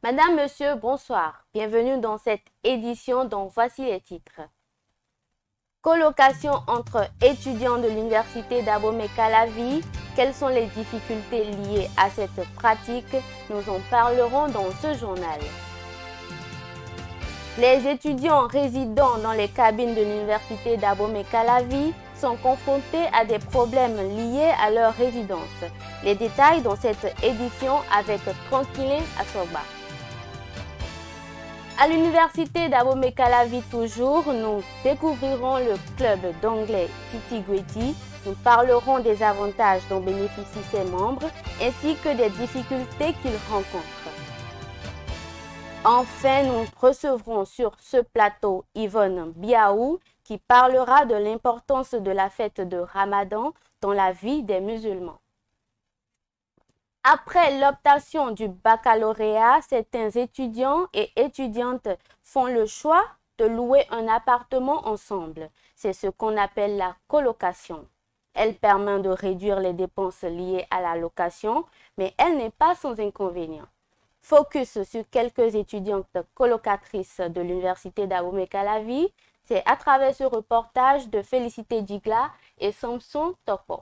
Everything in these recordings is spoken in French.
Madame, Monsieur, bonsoir. Bienvenue dans cette édition dont voici les titres. Colocation entre étudiants de l'université d'Abomey-Calavi. Quelles sont les difficultés liées à cette pratique? Nous en parlerons dans ce journal. Les étudiants résidant dans les cabines de l'université d'Abomey-Calavi sont confrontés à des problèmes liés à leur résidence. Les détails dans cette édition avec Tranquillin Assoba. À l'université d'Abomey-Calavi toujours, nous découvrirons le club d'anglais Titi Gweti. Nous parlerons des avantages dont bénéficient ses membres ainsi que des difficultés qu'ils rencontrent. Enfin, nous recevrons sur ce plateau Yvonne Biaou qui parlera de l'importance de la fête de Ramadan dans la vie des musulmans. Après l'obtention du baccalauréat, certains étudiants et étudiantes font le choix de louer un appartement ensemble. C'est ce qu'on appelle la colocation. Elle permet de réduire les dépenses liées à la location, mais elle n'est pas sans inconvénients. Focus sur quelques étudiantes colocatrices de l'université d'Abomey-Calavi, c'est à travers ce reportage de Félicité Digla et Samson Topo.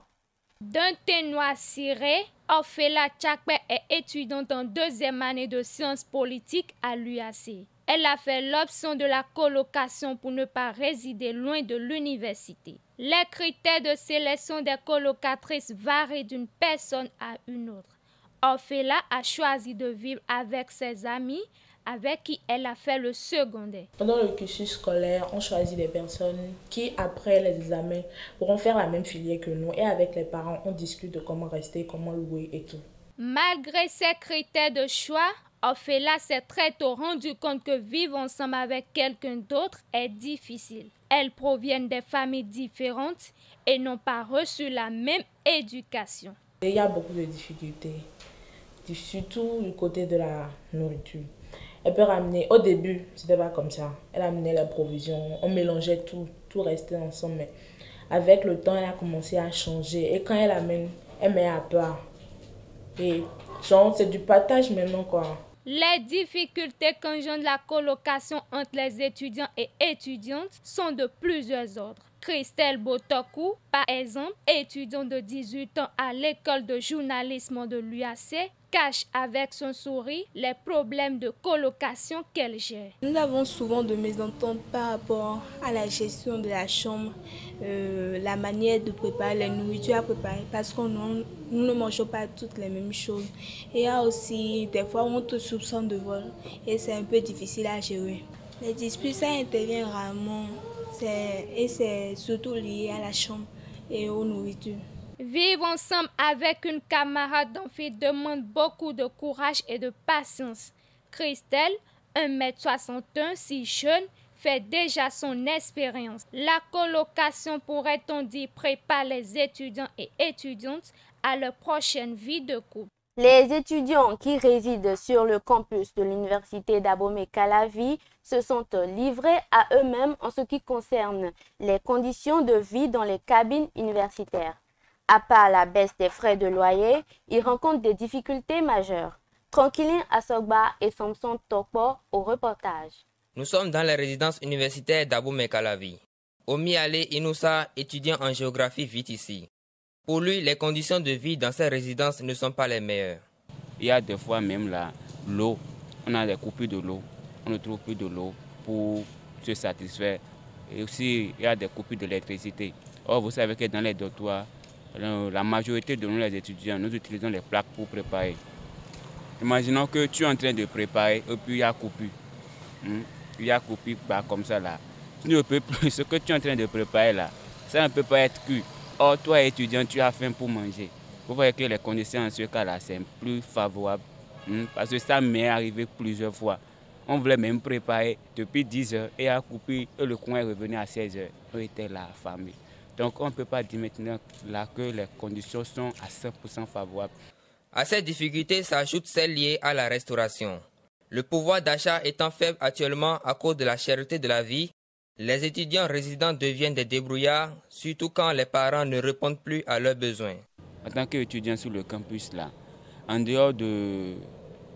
D'un ténoir ciré, Orphela Tchakpe est étudiante en deuxième année de sciences politiques à l'UAC. Elle a fait l'option de la colocation pour ne pas résider loin de l'université. Les critères de sélection des colocatrices varient d'une personne à une autre. Orphela a choisi de vivre avec ses amis avec qui elle a fait le secondaire. Pendant le cursus scolaire, on choisit des personnes qui, après les examens, pourront faire la même filière que nous. Et avec les parents, on discute de comment rester, comment louer et tout. Malgré ces critères de choix, Orphela s'est très tôt rendu compte que vivre ensemble avec quelqu'un d'autre est difficile. Elles proviennent des familles différentes et n'ont pas reçu la même éducation. Il y a beaucoup de difficultés, surtout du côté de la nourriture. Elle peut ramener, au début, c'était pas comme ça. Elle amenait les provisions, on mélangeait tout restait ensemble. Mais avec le temps, elle a commencé à changer. Et quand elle amène, elle met à part. Et genre, c'est du partage maintenant, quoi. Les difficultés qu'engendre la colocation entre les étudiants et étudiantes sont de plusieurs ordres. Christelle Botokou, par exemple, étudiante de 18 ans à l'école de journalisme de l'UAC, cache avec son sourire les problèmes de colocation qu'elle gère. Nous avons souvent de mésententes par rapport à la gestion de la chambre, la manière de préparer les nourritures à préparer parce que nous ne mangeons pas toutes les mêmes choses. Et il y a aussi des fois où on te soupçonne de vol et c'est un peu difficile à gérer. Les disputes, ça intervient rarement et c'est surtout lié à la chambre et aux nourritures. Vivre ensemble avec une camarade d'amphi demande beaucoup de courage et de patience. Christelle, 1m61, si jeune, fait déjà son expérience. La colocation, pourrait-on dire, prépare les étudiants et étudiantes à leur prochaine vie de couple. Les étudiants qui résident sur le campus de l'université d'Abomey-Calavi se sont livrés à eux-mêmes en ce qui concerne les conditions de vie dans les cabines universitaires. À part la baisse des frais de loyer, ils rencontrent des difficultés majeures. Tranquillin Assoba et Samson Topo au reportage. Nous sommes dans la résidence universitaire d'Abomey-Calavi. Omi Ale Inoussa, étudiant en géographie, vit ici. Pour lui, les conditions de vie dans ces résidences ne sont pas les meilleures. Il y a des fois même là, l'eau, on a des coupures de l'eau. On ne trouve plus de l'eau pour se satisfaire. Et aussi, il y a des coupures d'électricité. Or, vous savez que dans les dortoirs, la majorité de nous, les étudiants, nous utilisons les plaques pour préparer. Imaginons que tu es en train de préparer et puis il y a coupure. Il y a coupure comme ça là. Tu ne peux plus, ce que tu es en train de préparer là, ça ne peut pas être cuit. Or, toi étudiant, tu as faim pour manger. Vous voyez que les conditions en ce cas-là, c'est plus favorable. Parce que ça m'est arrivé plusieurs fois. On voulait même préparer depuis 10 heures et a coupé et le coin est revenu à 16 heures. On était là, affamés. Donc on ne peut pas dire maintenant là que les conditions sont à 100% favorables. À ces difficultés s'ajoutent celles liées à la restauration. Le pouvoir d'achat étant faible actuellement à cause de la cherté de la vie, les étudiants résidents deviennent des débrouillards, surtout quand les parents ne répondent plus à leurs besoins. En tant qu'étudiant sur le campus là, en dehors de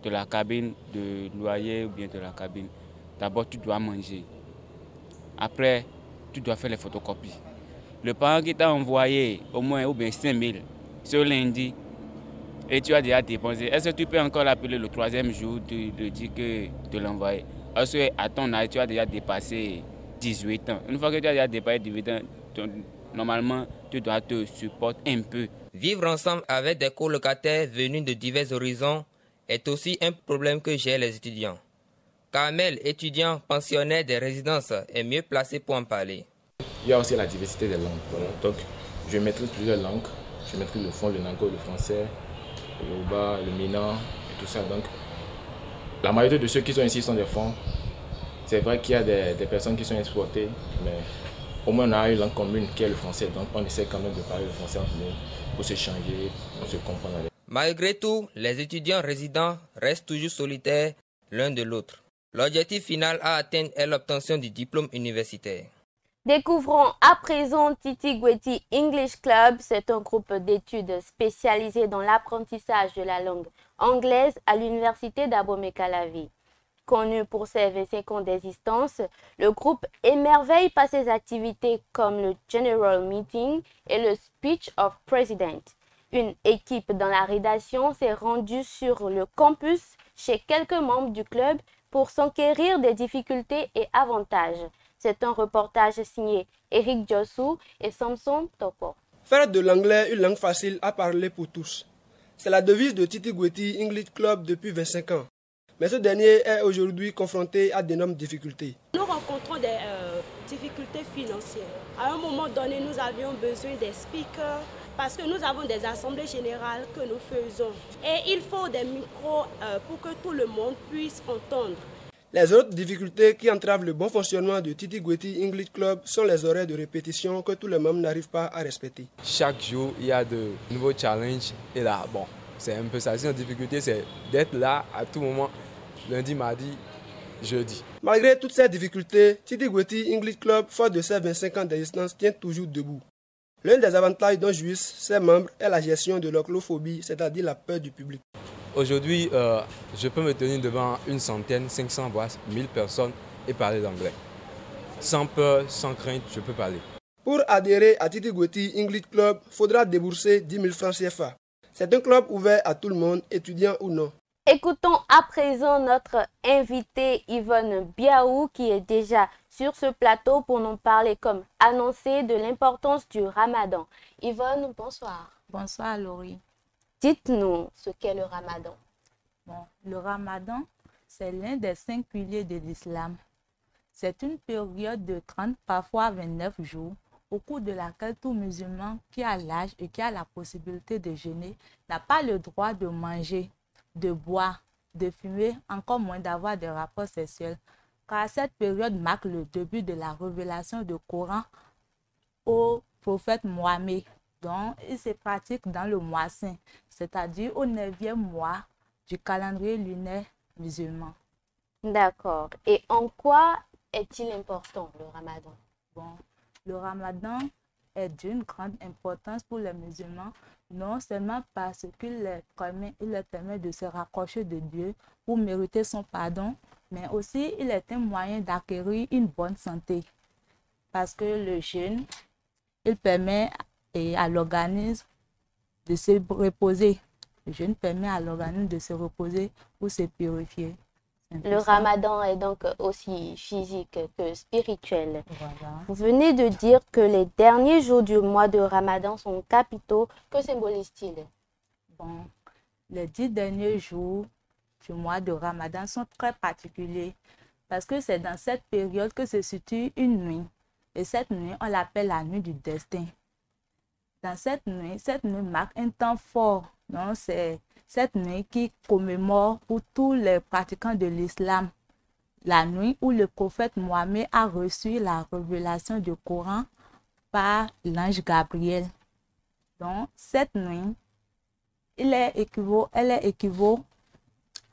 de la cabine de loyer ou bien de la cabine, d'abord tu dois manger. Après, tu dois faire les photocopies. Le parent qui t'a envoyé au moins ou bien 5 000 ce lundi, et tu as déjà dépensé, est-ce que tu peux encore l'appeler le 3e jour de dire que de l'envoyer? Parce qu'à ton âge, tu as déjà dépassé 18 ans. Une fois que tu as déjà dépassé 18 ans, normalement, tu dois te supporter un peu. Vivre ensemble avec des colocataires venus de divers horizons est aussi un problème que gèrent les étudiants. Carmel, étudiant pensionnaire des résidences, est mieux placé pour en parler. Il y a aussi la diversité des langues. Voilà. Donc, je maîtrise plusieurs langues. Je maîtrise le fond, le nango, le français, le yoruba, le mina et tout ça. Donc, la majorité de ceux qui sont ici sont des fonds. C'est vrai qu'il y a des personnes qui sont exploitées, mais au moins on a une langue commune qui est le français. Donc, on essaie quand même de parler le français entre nous pour s'échanger, pour se comprendre. Malgré tout, les étudiants résidents restent toujours solitaires l'un de l'autre. L'objectif final à atteindre est l'obtention du diplôme universitaire. Découvrons à présent Titi Gueti English Club. C'est un groupe d'études spécialisé dans l'apprentissage de la langue anglaise à l'université d'Abomey-Calavi. Connu pour ses 25 ans d'existence, le groupe émerveille par ses activités comme le General Meeting et le Speech of President. Une équipe dans la rédaction s'est rendue sur le campus chez quelques membres du club pour s'enquérir des difficultés et avantages. C'est un reportage signé Eric Jossou et Samson Toko. Faire de l'anglais une langue facile à parler pour tous. C'est la devise de Titi Gueti English Club depuis 25 ans. Mais ce dernier est aujourd'hui confronté à d'énormes difficultés. Nous rencontrons des difficultés financières. À un moment donné, nous avions besoin des speakers parce que nous avons des assemblées générales que nous faisons. Et il faut des micros pour que tout le monde puisse entendre. Les autres difficultés qui entravent le bon fonctionnement de Titi Gueti English Club sont les horaires de répétition que tous les membres n'arrivent pas à respecter. Chaque jour, il y a de nouveaux challenges. Et là, bon, c'est un peu ça. La difficulté, c'est d'être là à tout moment, lundi, mardi, jeudi. Malgré toutes ces difficultés, Titi Gueti English Club, fort de ses 25 ans d'existence, tient toujours debout. L'un des avantages dont jouissent ses membres est la gestion de l'orclophobie, c'est-à-dire la peur du public. Aujourd'hui, je peux me tenir devant 100, 500, voire 1000 personnes et parler l'anglais. Sans peur, sans crainte, je peux parler. Pour adhérer à Titi Gueti English Club, il faudra débourser 10 000 francs CFA. C'est un club ouvert à tout le monde, étudiant ou non. Écoutons à présent notre invité Yvonne Biaou qui est déjà sur ce plateau pour nous parler comme annoncé de l'importance du Ramadan. Yvonne, bonsoir. Bonsoir Laurie. Dites-nous ce qu'est le Ramadan. Bon, le Ramadan, c'est l'un des 5 piliers de l'islam. C'est une période de 30, parfois 29 jours, au cours de laquelle tout musulman qui a l'âge et qui a la possibilité de jeûner n'a pas le droit de manger, de boire, de fumer, encore moins d'avoir des rapports sexuels, car cette période marque le début de la révélation du Coran au prophète Mohammed, dont il se pratique dans le mois saint, c'est-à-dire au 9e mois du calendrier lunaire musulman. D'accord. Et en quoi est-il important le Ramadan? Bon, le Ramadan est d'une grande importance pour les musulmans, non seulement parce qu'il leur permet de se rapprocher de Dieu pour mériter son pardon, mais aussi il est un moyen d'acquérir une bonne santé. Parce que le jeûne, il permet à l'organisme de se reposer. Le jeûne permet à l'organisme de se reposer pour se purifier. Le Ramadan est donc aussi physique que spirituel. Voilà. Vous venez de dire que les derniers jours du mois de Ramadan sont capitaux. Que symbolise-t-il? Bon, les 10 derniers jours du mois de Ramadan sont très particuliers parce que c'est dans cette période que se situe une nuit. Et cette nuit, on l'appelle la nuit du destin. Dans cette nuit marque un temps fort. Donc, c'est cette nuit qui commémore pour tous les pratiquants de l'islam. La nuit où le prophète Mohammed a reçu la révélation du Coran par l'ange Gabriel. Donc, cette nuit, elle équivaut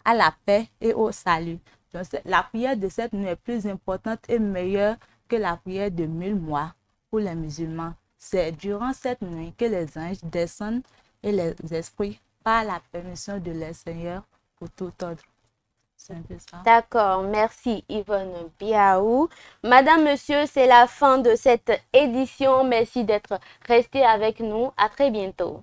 à la paix et au salut. Donc, la prière de cette nuit est plus importante et meilleure que la prière de 1000 mois pour les musulmans. C'est durant cette nuit que les anges descendent et les esprits par la permission de leur Seigneur pour tout ordre. C'est un peu ça. D'accord, merci Yvonne Biaou. Madame, monsieur, c'est la fin de cette édition. Merci d'être resté avec nous. À très bientôt.